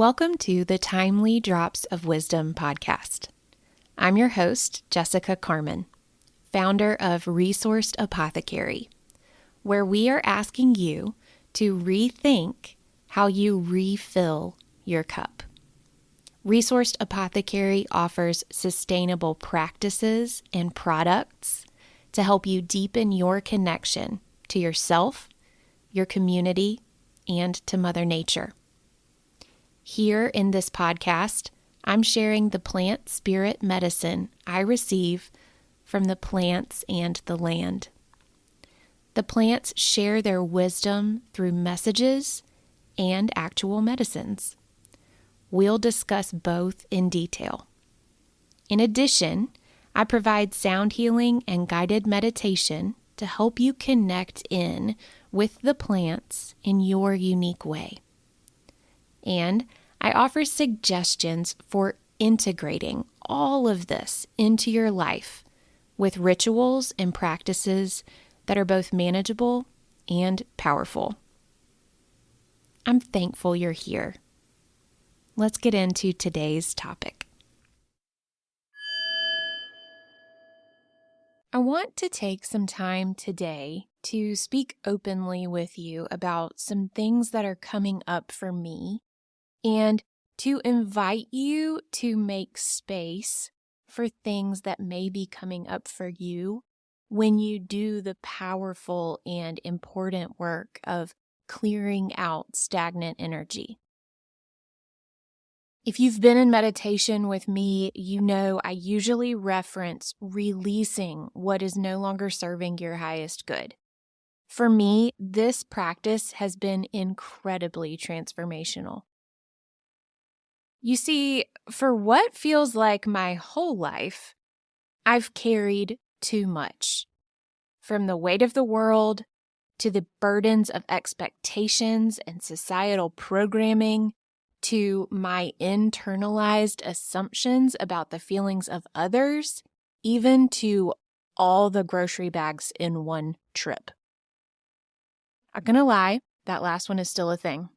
Welcome to the Timely Drops of Wisdom podcast. I'm your host, Jessica Carmon, founder of Resourced Apothecary, where we are asking you to rethink how you refill your cup. Resourced Apothecary offers sustainable practices and products to help you deepen your connection to yourself, your community, and to Mother Nature. Here in this podcast, I'm sharing the plant spirit medicine I receive from the plants and the land. The plants share their wisdom through messages and actual medicines. We'll discuss both in detail. In addition, I provide sound healing and guided meditation to help you connect in with the plants in your unique way. And I offer suggestions for integrating all of this into your life with rituals and practices that are both manageable and powerful. I'm thankful you're here. Let's get into today's topic. I want to take some time today to speak openly with you about some things that are coming up for me and to invite you to make space for things that may be coming up for you when you do the powerful and important work of clearing out stagnant energy. If you've been in meditation with me, you know I usually reference releasing what is no longer serving your highest good. For me, this practice has been incredibly transformational. You see, for what feels like my whole life, I've carried too much. From the weight of the world to the burdens of expectations and societal programming to my internalized assumptions about the feelings of others, even to all the grocery bags in one trip. I'm gonna lie, that last one is still a thing.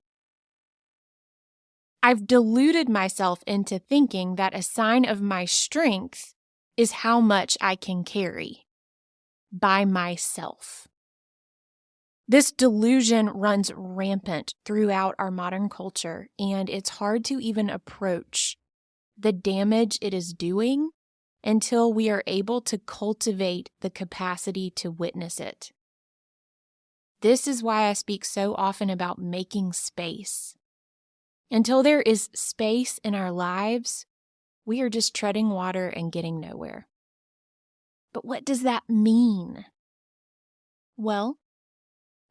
I've deluded myself into thinking that a sign of my strength is how much I can carry by myself. This delusion runs rampant throughout our modern culture, and it's hard to even approach the damage it is doing until we are able to cultivate the capacity to witness it. This is why I speak so often about making space. Until there is space in our lives, we are just treading water and getting nowhere. But what does that mean? Well,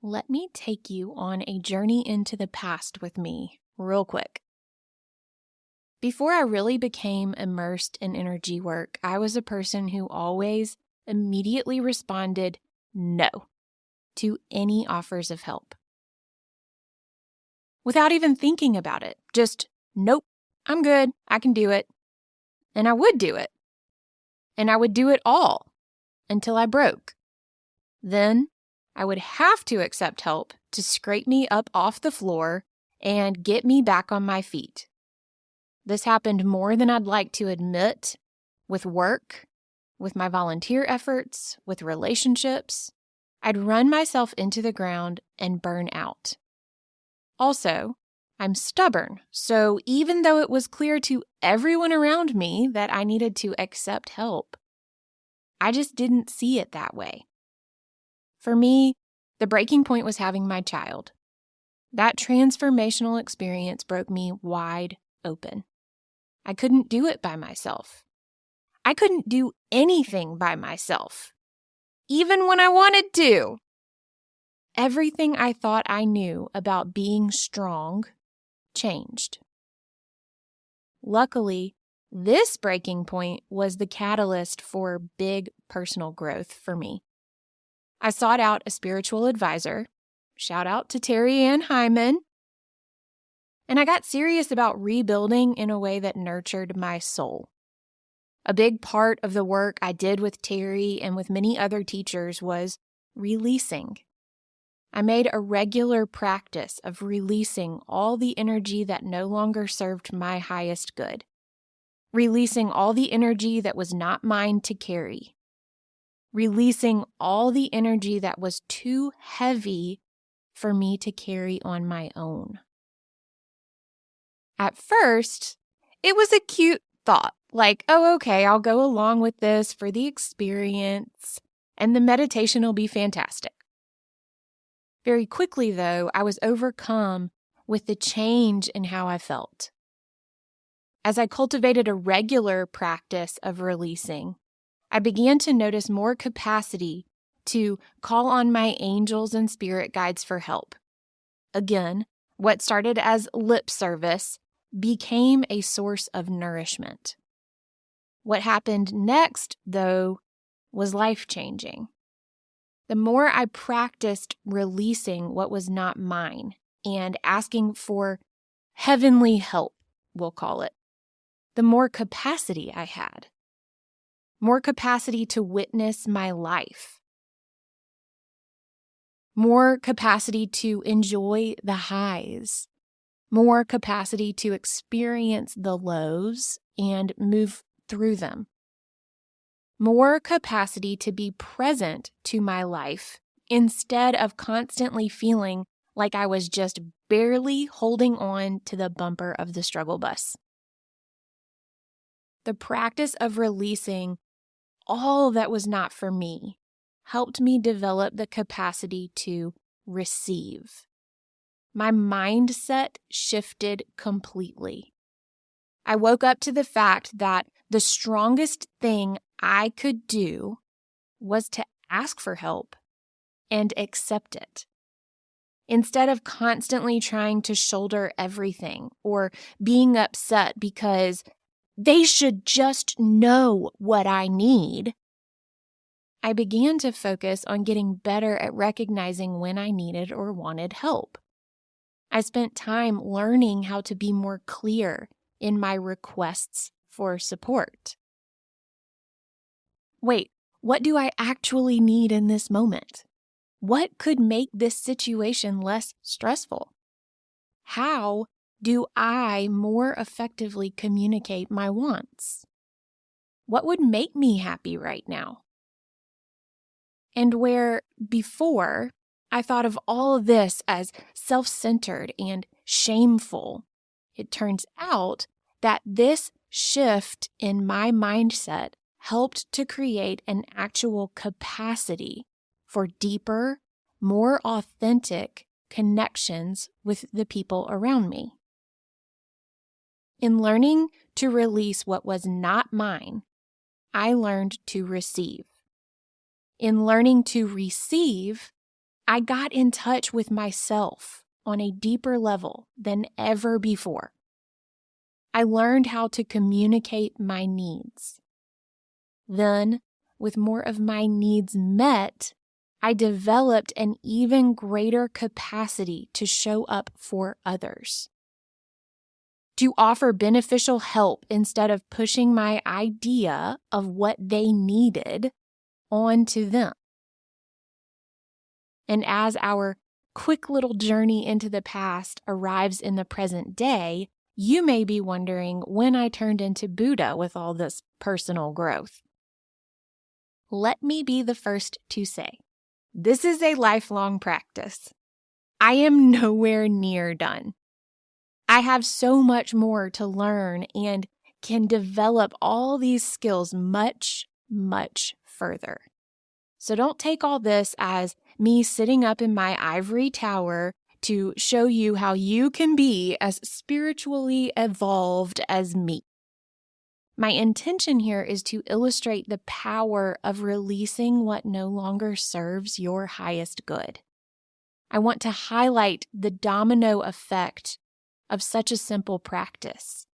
let me take you on a journey into the past with me real quick. Before I really became immersed in energy work, I was a person who always immediately responded no to any offers of help. Without even thinking about it, just, nope, I'm good, I can do it. And I would do it. And I would do it all until I broke. Then I would have to accept help to scrape me up off the floor and get me back on my feet. This happened more than I'd like to admit with work, with my volunteer efforts, with relationships. I'd run myself into the ground and burn out. Also, I'm stubborn, so even though it was clear to everyone around me that I needed to accept help, I just didn't see it that way. For me, the breaking point was having my child. That transformational experience broke me wide open. I couldn't do it by myself. I couldn't do anything by myself, even when I wanted to. Everything I thought I knew about being strong changed. Luckily, this breaking point was the catalyst for big personal growth for me. I sought out a spiritual advisor, shout out to Terry Ann Hyman, and I got serious about rebuilding in a way that nurtured my soul. A big part of the work I did with Terry and with many other teachers was releasing. I made a regular practice of releasing all the energy that no longer served my highest good, releasing all the energy that was not mine to carry, releasing all the energy that was too heavy for me to carry on my own. At first, it was a cute thought, like, oh, okay, I'll go along with this for the experience, and the meditation will be fantastic. Very quickly, though, I was overcome with the change in how I felt. As I cultivated a regular practice of releasing, I began to notice more capacity to call on my angels and spirit guides for help. Again, what started as lip service became a source of nourishment. What happened next, though, was life-changing. The more I practiced releasing what was not mine and asking for heavenly help, we'll call it, the more capacity I had. More capacity to witness my life. More capacity to enjoy the highs. More capacity to experience the lows and move through them. More capacity to be present to my life instead of constantly feeling like I was just barely holding on to the bumper of the struggle bus. The practice of releasing all that was not for me helped me develop the capacity to receive. My mindset shifted completely. I woke up to the fact that the strongest thing I could do was to ask for help and accept it. Instead of constantly trying to shoulder everything or being upset because they should just know what I need, I began to focus on getting better at recognizing when I needed or wanted help. I spent time learning how to be more clear in my requests for support. Wait, what do I actually need in this moment? What could make this situation less stressful? How do I more effectively communicate my wants? What would make me happy right now? And where before I thought of all of this as self-centered and shameful, it turns out that this shift in my mindset helped to create an actual capacity for deeper, more authentic connections with the people around me. In learning to release what was not mine, I learned to receive. In learning to receive, I got in touch with myself on a deeper level than ever before. I learned how to communicate my needs. Then, with more of my needs met, I developed an even greater capacity to show up for others, to offer beneficial help instead of pushing my idea of what they needed onto them. And as our quick little journey into the past arrives in the present day, you may be wondering when I turned into Buddha with all this personal growth. Let me be the first to say, this is a lifelong practice. I am nowhere near done. I have so much more to learn and can develop all these skills much, much further. So don't take all this as me sitting up in my ivory tower to show you how you can be as spiritually evolved as me. My intention here is to illustrate the power of releasing what no longer serves your highest good. I want to highlight the domino effect of such a simple practice.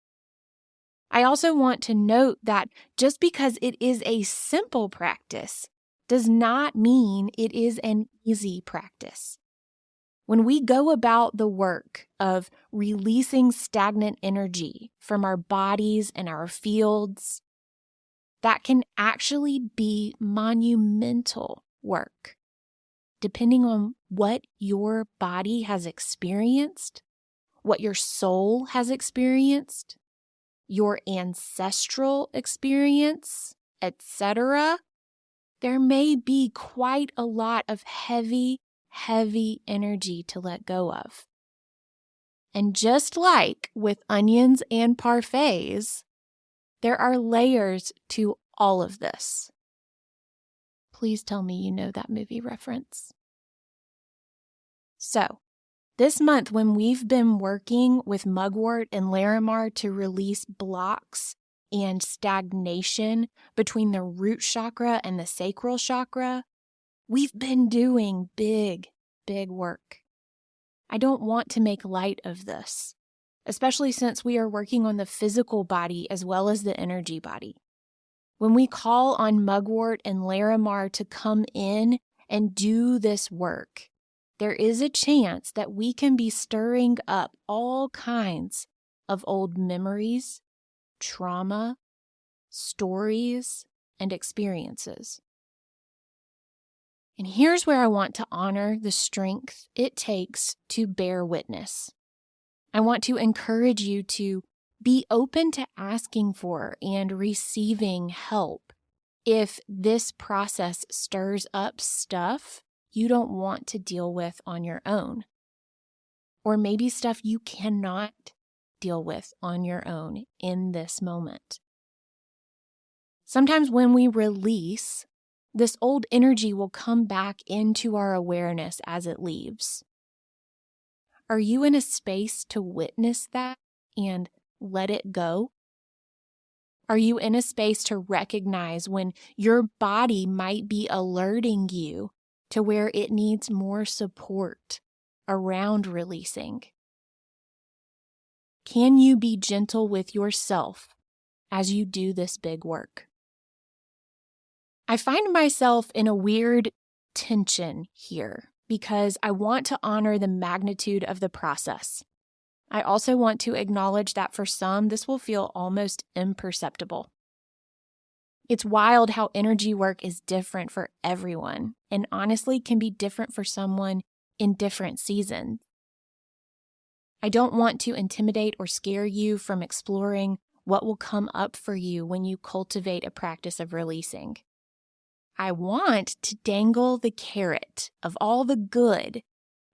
I also want to note that just because it is a simple practice does not mean it is an easy practice. When we go about the work of releasing stagnant energy from our bodies and our fields, that can actually be monumental work. depending on what your body has experienced, what your soul has experienced, your ancestral experience, etc., there may be quite a lot of heavy, heavy energy to let go of. And just like with onions and parfaits, there are layers to all of this. Please tell me you know that movie reference. So, this month when we've been working with Mugwort and Larimar to release blocks and stagnation between the root chakra and the sacral chakra, we've been doing big, big work. I don't want to make light of this, especially since we are working on the physical body as well as the energy body. When we call on Mugwort and Larimar to come in and do this work, there is a chance that we can be stirring up all kinds of old memories, trauma, stories, and experiences. And here's where I want to honor the strength it takes to bear witness. I want to encourage you to be open to asking for and receiving help if this process stirs up stuff you don't want to deal with on your own, or maybe stuff you cannot deal with on your own in this moment. Sometimes when we release, this old energy will come back into our awareness as it leaves. Are you in a space to witness that and let it go? Are you in a space to recognize when your body might be alerting you to where it needs more support around releasing? Can you be gentle with yourself as you do this big work? I find myself in a weird tension here because I want to honor the magnitude of the process. I also want to acknowledge that for some, this will feel almost imperceptible. It's wild how energy work is different for everyone, and honestly can be different for someone in different seasons. I don't want to intimidate or scare you from exploring what will come up for you when you cultivate a practice of releasing. I want to dangle the carrot of all the good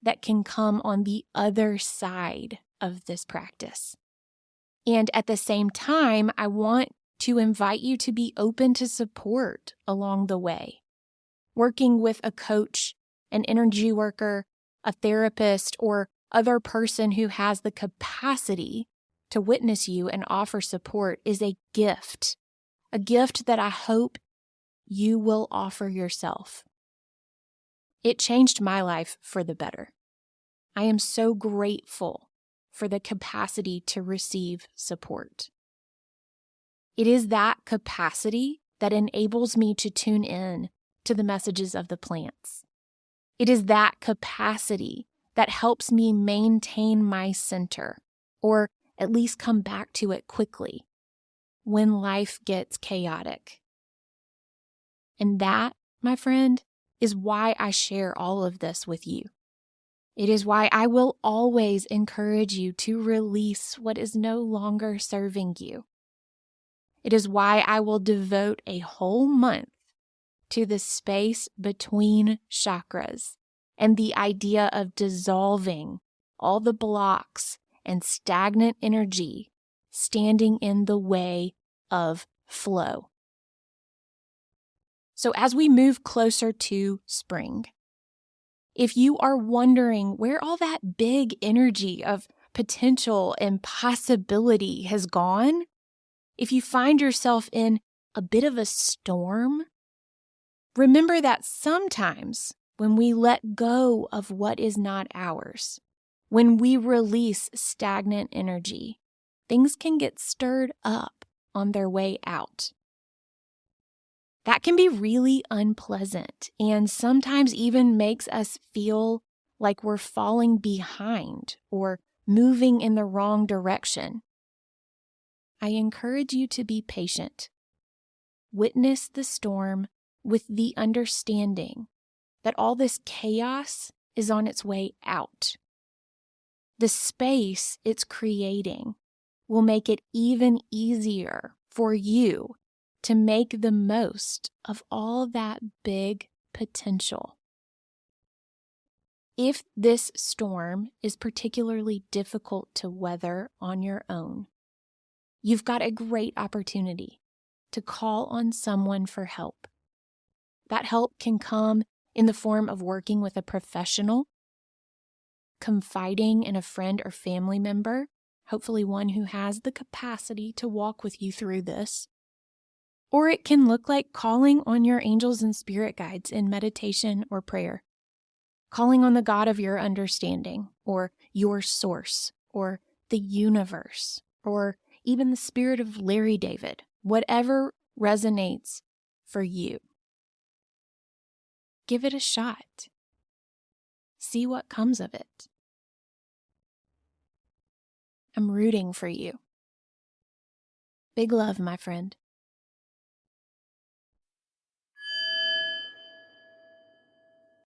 that can come on the other side of this practice. And at the same time, I want to invite you to be open to support along the way. Working with a coach, an energy worker, a therapist, or other person who has the capacity to witness you and offer support is a gift that I hope you will offer yourself. It changed my life for the better. I am so grateful for the capacity to receive support. It is that capacity that enables me to tune in to the messages of the plants. It is that capacity that helps me maintain my center, or at least come back to it quickly when life gets chaotic. And that, my friend, is why I share all of this with you. It is why I will always encourage you to release what is no longer serving you. It is why I will devote a whole month to the space between chakras and the idea of dissolving all the blocks and stagnant energy standing in the way of flow. So as we move closer to spring, if you are wondering where all that big energy of potential and possibility has gone, if you find yourself in a bit of a storm, remember that sometimes when we let go of what is not ours, when we release stagnant energy, things can get stirred up on their way out. That can be really unpleasant and sometimes even makes us feel like we're falling behind or moving in the wrong direction. I encourage you to be patient. Witness the storm with the understanding that all this chaos is on its way out. The space it's creating will make it even easier for you to make the most of all that big potential. If this storm is particularly difficult to weather on your own, you've got a great opportunity to call on someone for help. That help can come in the form of working with a professional, confiding in a friend or family member, hopefully one who has the capacity to walk with you through this. Or it can look like calling on your angels and spirit guides in meditation or prayer, calling on the God of your understanding, or your source, or the universe, or even the spirit of Larry David, whatever resonates for you. Give it a shot. See what comes of it. I'm rooting for you. Big love, my friend.